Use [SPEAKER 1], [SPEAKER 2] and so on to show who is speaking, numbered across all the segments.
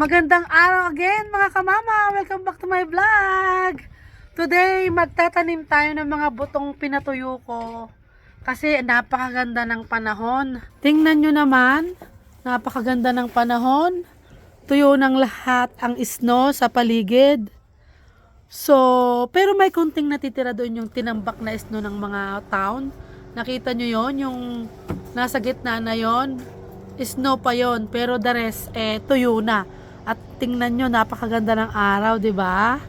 [SPEAKER 1] Magandang araw again mga kamama! Welcome back to my vlog! Today, magtatanim tayo ng mga butong pinatuyo ko. Kasi napakaganda ng panahon. Tingnan nyo naman, napakaganda ng panahon. Tuyo ng lahat ang snow sa paligid. So, pero may kunting natitira doon yung tinambak na snow ng mga town. Nakita nyo yon, yung nasa gitna na yon. Snow pa yon, pero the rest, tuyo na. At tingnan nyo, napakaganda ng araw, di ba?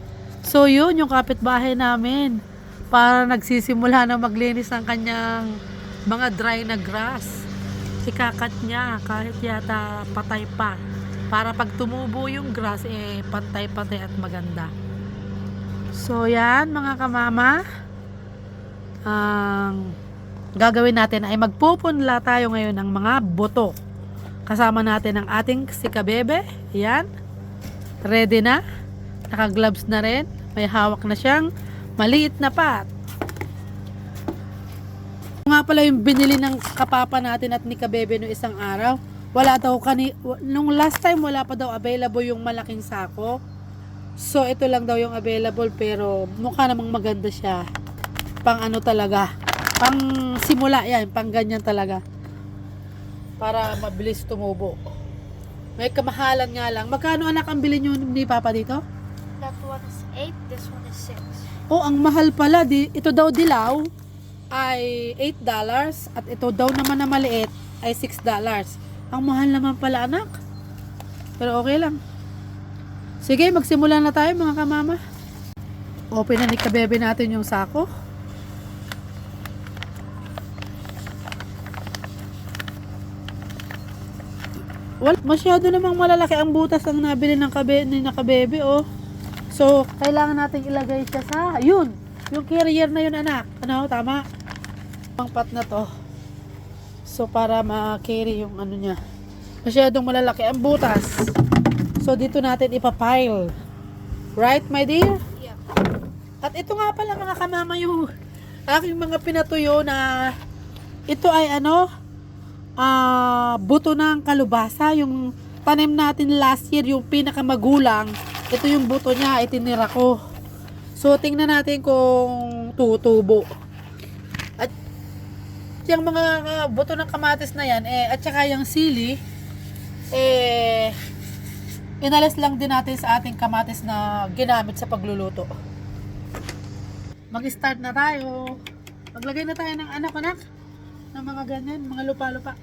[SPEAKER 1] So yun, yung kapitbahay namin. Para nagsisimula na maglinis ng kanyang mga dry na grass. Ikakat niya, kahit yata patay pa. Para pag tumubo yung grass, pantay-pantay at maganda. So yan, mga kamama. Ang gagawin natin ay magpupunla tayo ngayon ng mga buto. Kasama natin ang ating si Kabebe. Yan. Ready na. Naka-gloves na rin. May hawak na siyang maliit na pot. Nga pala yung binili ng kapapa natin at ni Kabebe no isang araw. Wala daw nung last time wala pa daw available yung malaking sako. So ito lang daw yung available pero mukha namang maganda siya. Pang ano talaga. Pang simula yan. Pang ganyan talaga. Para mabilis tumubo. May kamahalan nga lang. Magkano anak ang bilhin nyo ni Papa dito?
[SPEAKER 2] That one is 8, this one is 6.
[SPEAKER 1] Oh, ang mahal pala. Ito daw dilaw ay $8 at ito daw naman na maliit ay $6. Ang mahal naman pala anak. Pero okay lang. Sige, magsimula na tayo mga kamama. Open na ni Kabebe natin yung sako. Masyado namang malalaki ang butas ang nabili ng Kabebe, oh. So, kailangan natin ilagay siya sa, yun, yung carrier na yun, anak. Ano, tama? Ang pot na to. So, para ma-carry yung ano niya. Masyadong malalaki ang butas. So, dito natin ipapile. Right, my dear?
[SPEAKER 2] Yeah.
[SPEAKER 1] At ito nga pala mga kamama yung aking mga pinatuyo na ito ay ano, buto ng kalubasa, yung tanim natin last year, yung pinakamagulang, ito yung buto niya, itinira ko. So, tingnan natin kung tutubo. At yung mga buto ng kamatis na yan, at saka yung sili, inalis lang din natin sa ating kamatis na ginamit sa pagluluto. Mag-start na tayo. Maglagay na tayo ng anak-anak ng mga ganyan, mga lupa-lupa.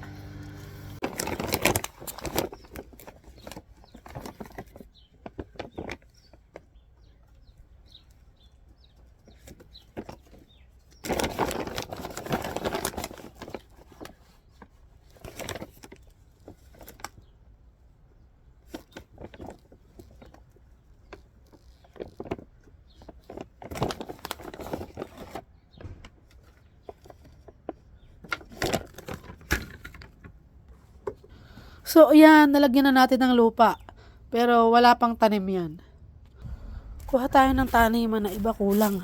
[SPEAKER 1] So, yan, nalagyan na natin ng lupa. Pero, wala pang tanim yan. Kuha tayo ng taniman na iba kulang.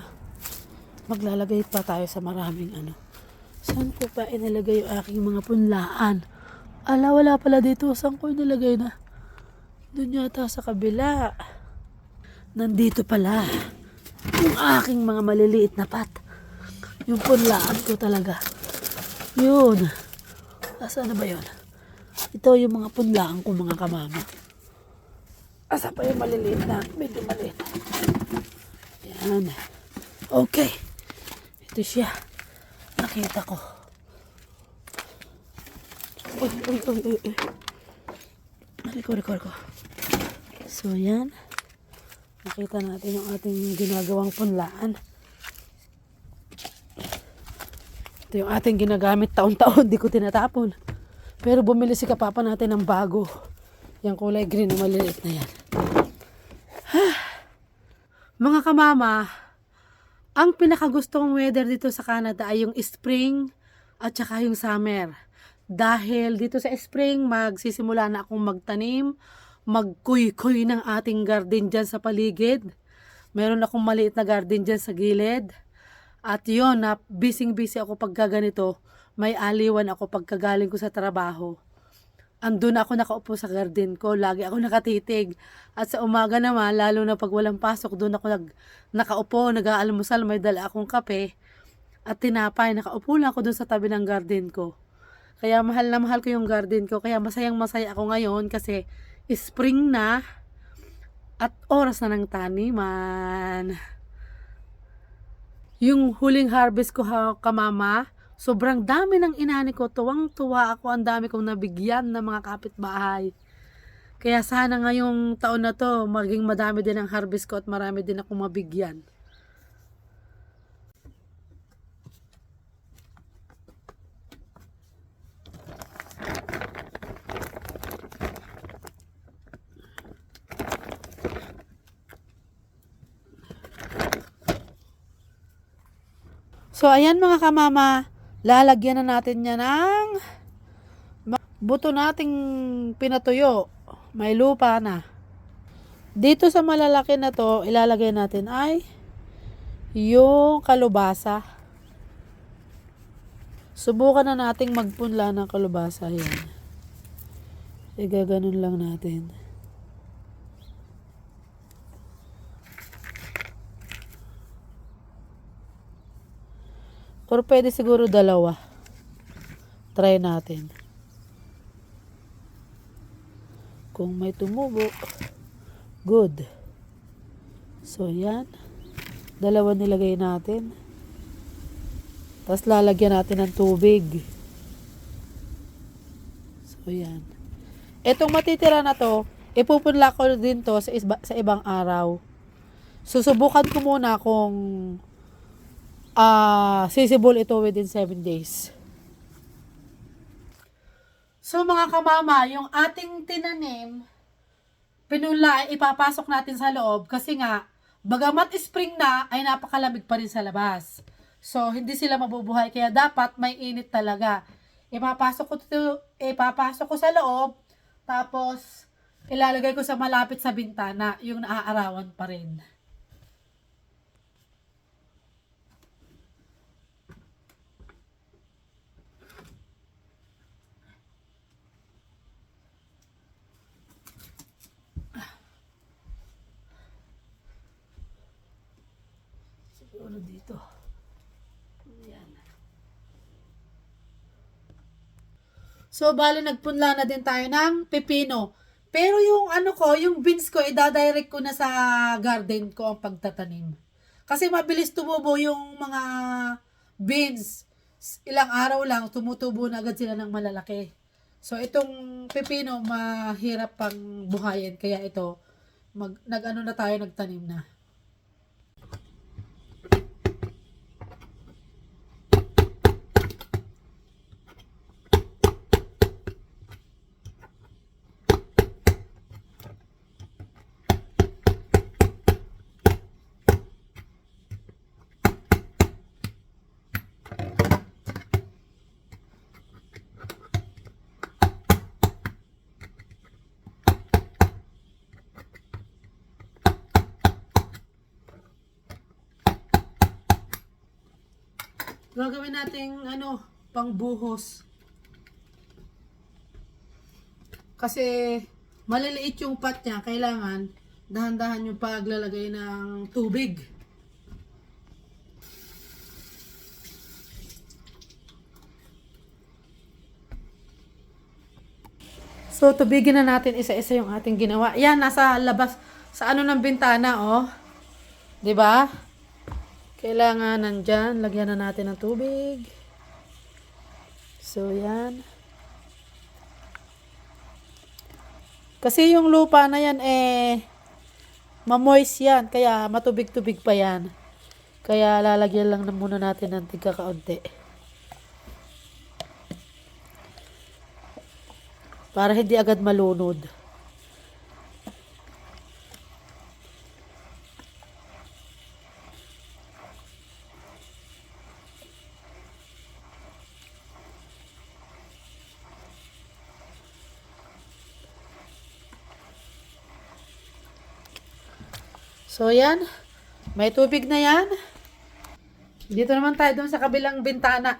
[SPEAKER 1] Maglalagay pa tayo sa maraming ano. Saan ko pa inilagay yung aking mga punlaan? Ala, wala pala dito. Saan ko inilagay na? Doon yata sa kabila. Nandito pala. Yung aking mga maliliit na pat. Yung punlaan ko talaga. Yun. Saan na ba yun? Ito yung mga punlaan ko mga kamama. Asa pa yung maliliit na? Medyo maliit. Yan. Okay. Ito siya. Nakita ko. Uy. Record ko. So yan. Nakita natin yung ating ginagawang punlaan. Ito yung ating ginagamit taon-taon. Di ko tinatapon. Pero bumili si kapapa natin ng bago. Yung kulay green na maliliit na yan. Mga kamama, ang pinakagusto kong weather dito sa Canada ay yung spring at saka yung summer. Dahil dito sa spring, magsisimula na akong magtanim, magkuy-kuy ng ating garden dyan sa paligid. Meron akong maliit na garden dyan sa gilid. At yun, busy ako pag ganito. May aliwan ako pagkagaling ko sa trabaho. andun ako nakaupo sa garden ko, lagi ako nakatitig. At sa umaga naman, lalo na pag walang pasok, doon ako nakaupo, nag-aalmusal, may dala akong kape at tinapay. Nakaupo lang ako doon sa tabi ng garden ko. Kaya mahal na mahal ko yung garden ko. Kaya masayang masaya ako ngayon kasi spring na at oras na ng taniman. Yung huling harvest ko kamama, sobrang dami ng inani ko. Tuwang-tuwa ako. Ang dami kong nabigyan ng mga kapitbahay. Kaya sana ngayong taon na to, maging madami din ang harvest ko at marami din akong mabigyan. So, ayan mga kamama, lalagyan na natin yan ng buto nating pinatuyo. May lupa na. Dito sa malalaki na to, ilalagay natin ay yung kalubasa. Subukan na nating magpunla ng kalubasa. Yan. Igaganon lang natin. Or pwede siguro dalawa. Try natin. Kung may tumubo, good. So, yan. Dalawa nilagay natin. Tapos lalagyan natin ng tubig. So, yan. Etong matitira na to, ipupunla ko din to sa ibang araw. Susubukan ko muna kung feasible ito within 7 days. So mga kamama, yung ating tinanim, pinula ay ipapasok natin sa loob kasi nga, bagamat spring na, ay napakalamig pa rin sa labas. So hindi sila mabubuhay kaya dapat may init talaga. Ipapasok ko sa loob, tapos ilalagay ko sa malapit sa bintana, yung naaarawan pa rin. Siguro dito. Ayan. So, bali nagpunla na din tayo ng pepino. Pero yung yung beans ko, idadirect ko na sa garden ko ang pagtatanim. Kasi mabilis tumubo yung mga beans. Ilang araw lang, tumutubo na agad sila ng malalaki. So, itong pepino, mahirap pang buhayin. Kaya ito, nagtanim na. Gagawin natin pangbuhos. Kasi maliliit yung pot niya, kailangan dahan-dahan yung paglalagay ng tubig. So tubigin na natin isa-isa yung ating ginawa. Yan, nasa labas sa ng bintana, oh. 'Di ba? Kailangan nandyan, lagyan na natin ng tubig. So, yan. Kasi yung lupa na yan, mamoist yan. Kaya matubig-tubig pa yan. Kaya lalagyan lang na muna natin ng tigkakaunti. Para hindi agad malunod. So, yan. May tubig na yan. Dito naman tayo dun sa kabilang bintana.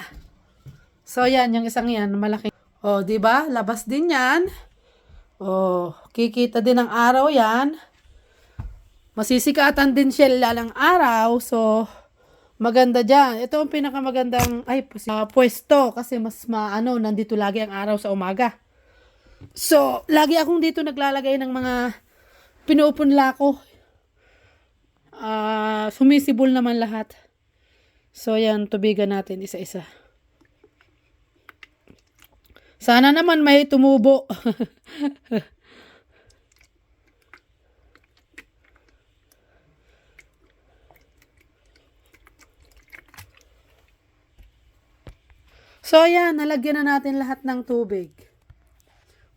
[SPEAKER 1] So, yan. Yung isang yan. Malaki. Oh, 'di ba? Labas din 'yan. Oh, kikita din ng araw 'yan. Masisikatan din siya ng araw. So, maganda diyan. Ito ang pinakamagandang pwesto kasi mas maano, nandito lagi ang araw sa umaga. So, lagi akong dito naglalagay ng mga pinupunla ko. Sumisibol naman lahat. So, yan, tubigan natin isa-isa. Sana naman may tumubo. So, yan, nalagyan na natin lahat ng tubig.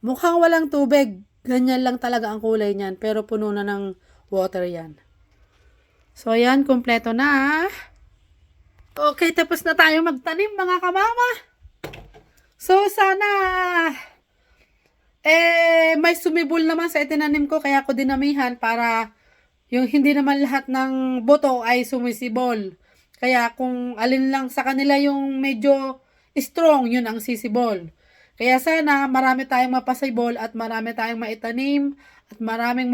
[SPEAKER 1] Mukhang walang tubig. Ganyan lang talaga ang kulay niyan. Pero puno na ng water yan. So, yan, kumpleto na. Okay, tapos na tayo magtanim, mga kamama. So, sana may sumibol naman sa itinanim ko. Kaya ko dinamihan para yung hindi naman lahat ng boto ay sumisibol. Kaya kung alin lang sa kanila yung medyo strong, yun ang sisibol. Kaya sana marami tayong mapasibol at marami tayong maitanim at maraming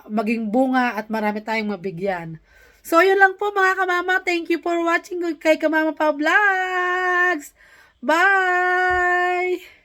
[SPEAKER 1] maging bunga at marami tayong mabigyan. So, yun lang po mga kamama. Thank you for watching kay Kamama Pa Vlogs. Bye!